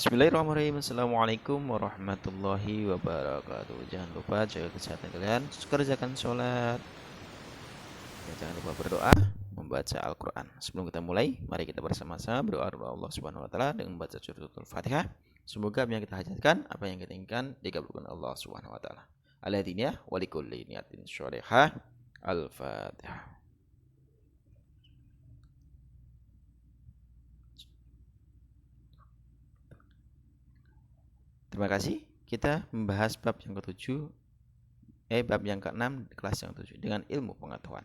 Bismillahirrahmanirrahim. Assalamualaikum warahmatullahi wabarakatuh. Jangan lupa jaga kesehatan kalian, kerjakan sholat, dan jangan lupa berdoa, membaca Al-Quran. Sebelum kita mulai, mari kita bersama-sama berdoa kepada Allah Subhanahu Wa Taala dengan membaca suratul Fatihah. Semoga apa yang kita hajatkan, apa yang kita inginkan dikabulkan Allah Subhanahu Wa Taala. Al-Hadiniyah walikulli niyatin syarihah. Al-Fatihah. Terima kasih. Kita membahas bab yang ketujuh, bab yang keenam, kelas yang ketujuh dengan ilmu pengetahuan.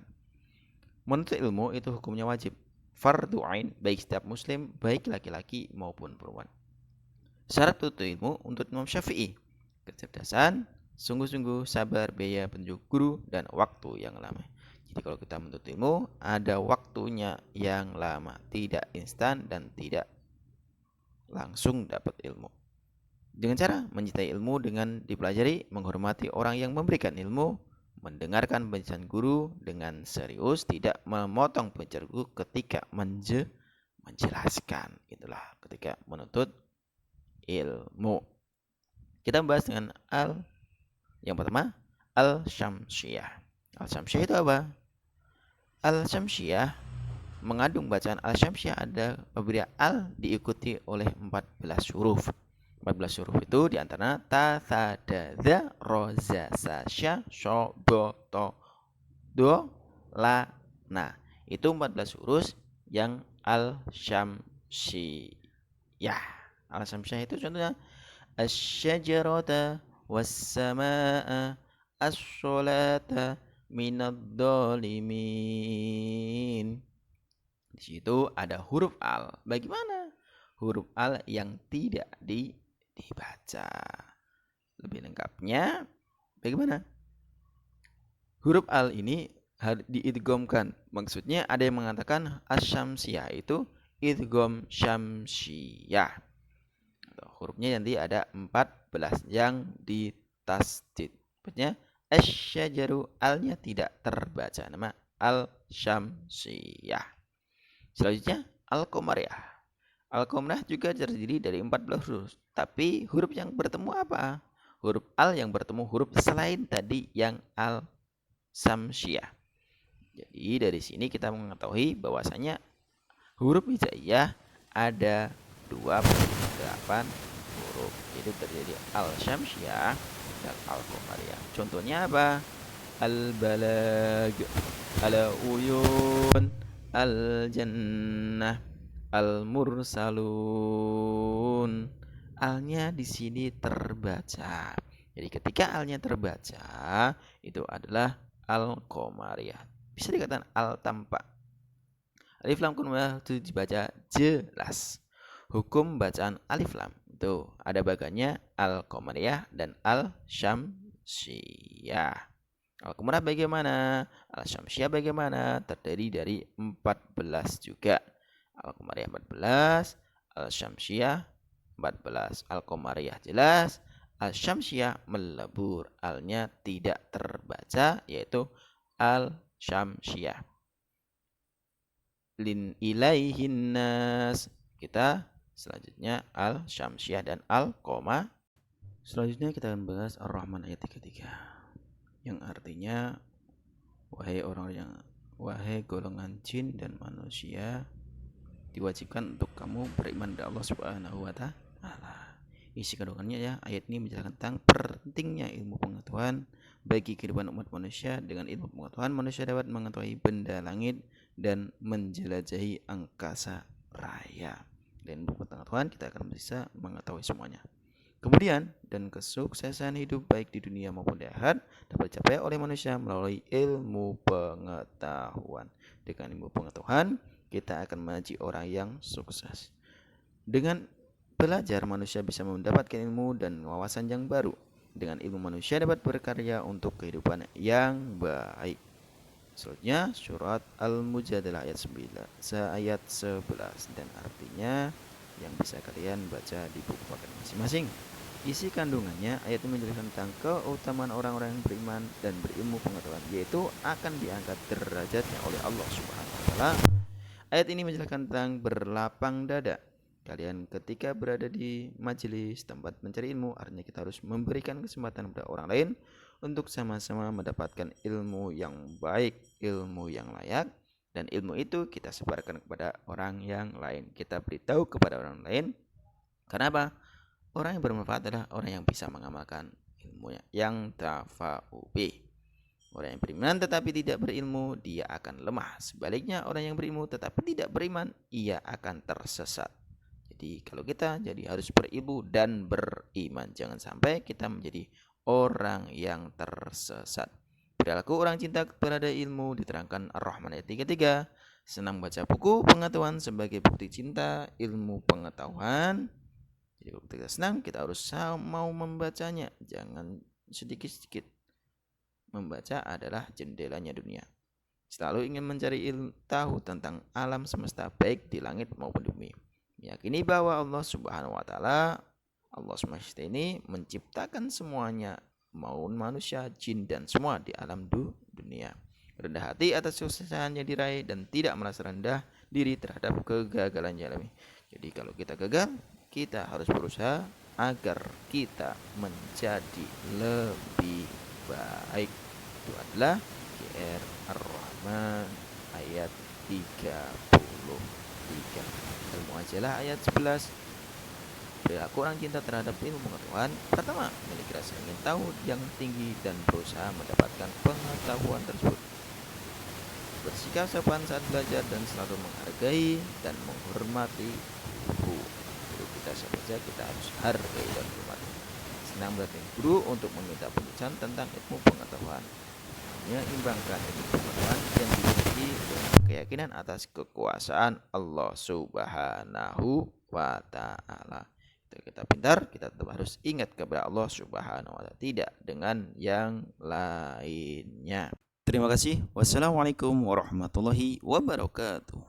Menuntut ilmu itu hukumnya wajib, fardu ain, baik setiap muslim, baik laki-laki maupun perempuan. Syarat tuntut ilmu untuk Imam Syafi'i, kecerdasan, sungguh-sungguh, sabar, biaya, petunjuk guru, dan waktu yang lama. Jadi kalau kita menuntut ilmu, ada waktunya yang lama, tidak instan dan tidak langsung dapat ilmu. Dengan cara mencintai ilmu dengan dipelajari, menghormati orang yang memberikan ilmu, mendengarkan penjelasan guru dengan serius, tidak memotong penjelasan guru ketika menjelaskan. Itulah ketika menuntut ilmu. Kita membahas dengan yang pertama, al-syamsiyah. Al-syamsiyah itu apa? Al-syamsiyah mengandung bacaan al-syamsiyah ada apabila al diikuti oleh 14 huruf. 14 huruf itu diantara ta, tha, da, za, ro, za, sa, sya, sho, bo, to, do, la, na. Itu 14 huruf yang al-syamsiyah. Al-syamsiyah itu contohnya asy-syajarata was-samaa'a as-sholata minadh-dhalimin. Di situ ada huruf al. Bagaimana? Huruf al yang tidak dibaca. Lebih lengkapnya bagaimana? Huruf al ini diidghamkan. Maksudnya ada yang mengatakan asyamsiyah itu idgham syamsiyah. Hurufnya nanti ada 14 yang ditasdid. Maksudnya asyajaru alnya tidak terbaca. Nama al-syamsiyah. Selanjutnya al-qamariyah. Al-qamariyah juga terdiri dari 14 huruf. Tapi huruf yang bertemu apa? Huruf al yang bertemu huruf selain tadi yang al-syamsiyah. Jadi dari sini kita mengetahui bahwasanya huruf hijaiyah ada 28 huruf. Itu terjadi al-syamsiyah dan al-qamariyah. Contohnya apa? Al-balag, al-uyun, al-jannah, al-mursalun. Alnya di sini terbaca. Jadi ketika alnya terbaca, itu adalah al-qamariyah. Bisa dikatakan al tanpa alif lam itu dibaca jelas. Hukum bacaan alif lam itu ada bagannya al-qamariyah dan al-syamsiyah. Al-qamariyah bagaimana? Al-syamsiyah bagaimana? Terdiri dari 14 juga. Al-qamariyah 14, al-syamsiyah 14. Al-qamariyah jelas, al-syamsiyah melebur, alnya tidak terbaca, yaitu al-syamsiyah. Lin ilaihin nas. Kita selanjutnya al-syamsiyah dan al-qama. Selanjutnya kita akan bahas Ar-Rahman ayat 33 yang artinya wahai golongan jin dan manusia, diwajibkan untuk kamu beriman kepada Allah Subhanahu wa taala. Isi kandungannya ya, ayat ini menjelaskan tentang pentingnya ilmu pengetahuan bagi kehidupan umat manusia. Dengan ilmu pengetahuan manusia dapat mengetahui benda langit dan menjelajahi angkasa raya. Dan ilmu pengetahuan kita akan bisa mengetahui semuanya. Kemudian dan kesuksesan hidup baik di dunia maupun di akhirat dapat dicapai oleh manusia melalui ilmu pengetahuan. Dengan ilmu pengetahuan kita akan menjadi orang yang sukses. Dengan belajar manusia bisa mendapatkan ilmu dan wawasan yang baru. Dengan ilmu manusia dapat berkarya untuk kehidupan yang baik. Selanjutnya surat Al-Mujadalah ayat 9 ayat 11 dan artinya yang bisa kalian baca di buku paket masing-masing. Isi kandungannya ayat ini menjelaskan tentang keutamaan orang-orang yang beriman dan berilmu pengetahuan, yaitu akan diangkat derajatnya oleh Allah Subhanahu wa taala. Ayat ini menjelaskan tentang berlapang dada, Kalian ketika berada di majelis tempat mencari ilmu, artinya kita harus memberikan kesempatan kepada orang lain untuk sama-sama mendapatkan ilmu yang baik, ilmu yang layak, dan ilmu itu kita sebarkan kepada orang yang lain. Kita beritahu kepada orang lain. Kenapa? Orang yang bermanfaat adalah orang yang bisa mengamalkan ilmunya. Yang tafa'u bih. Orang yang beriman tetapi tidak berilmu, dia akan lemah. Sebaliknya, orang yang berilmu tetapi tidak beriman, ia akan tersesat. Jadi kalau kita harus berilmu dan beriman. Jangan sampai kita menjadi orang yang tersesat. Perilaku orang cinta kepada ilmu diterangkan Ar-Rahman ayat 33. Senang baca buku pengetahuan sebagai bukti cinta ilmu pengetahuan. Jadi kalau kita senang, kita harus mau membacanya. Jangan sedikit-sedikit. Membaca adalah jendelanya dunia. Selalu ingin mencari tahu tentang alam semesta, baik di langit maupun di bumi. Meyakini bahwa Allah Subhanahu wa taala, Allah semesta ini menciptakan semuanya, mau manusia, jin dan semua di alam dunia. Rendah hati atas kesuksesan yang diraih dan tidak merasa rendah diri terhadap kegagalan yang dialami. Jadi kalau kita gagal, kita harus berusaha agar kita menjadi lebih baik. Itu adalah GR Ar-Rahman ayat 33. Al-Mu'ajalah ayat 11. Perilaku orang cinta terhadap ilmu pengetahuan. Pertama, memiliki rasa ingin tahu yang tinggi dan berusaha mendapatkan pengetahuan tersebut. Bersikap sopan saat belajar dan selalu menghargai dan menghormati guru. Guru kita saja kita harus hargai dan hormati. Senang berlatih guru untuk meminta penjelasan tentang ilmu pengetahuan. Menyeimbangkan ilmu pengetahuan yang dimiliki dengan keyakinan atas kekuasaan Allah Subhanahu wa ta'ala. Kita pintar, kita tetap harus ingat kepada Allah Subhanahu wa ta'ala, tidak dengan yang lainnya. Terima kasih. Wassalamualaikum warahmatullahi wabarakatuh.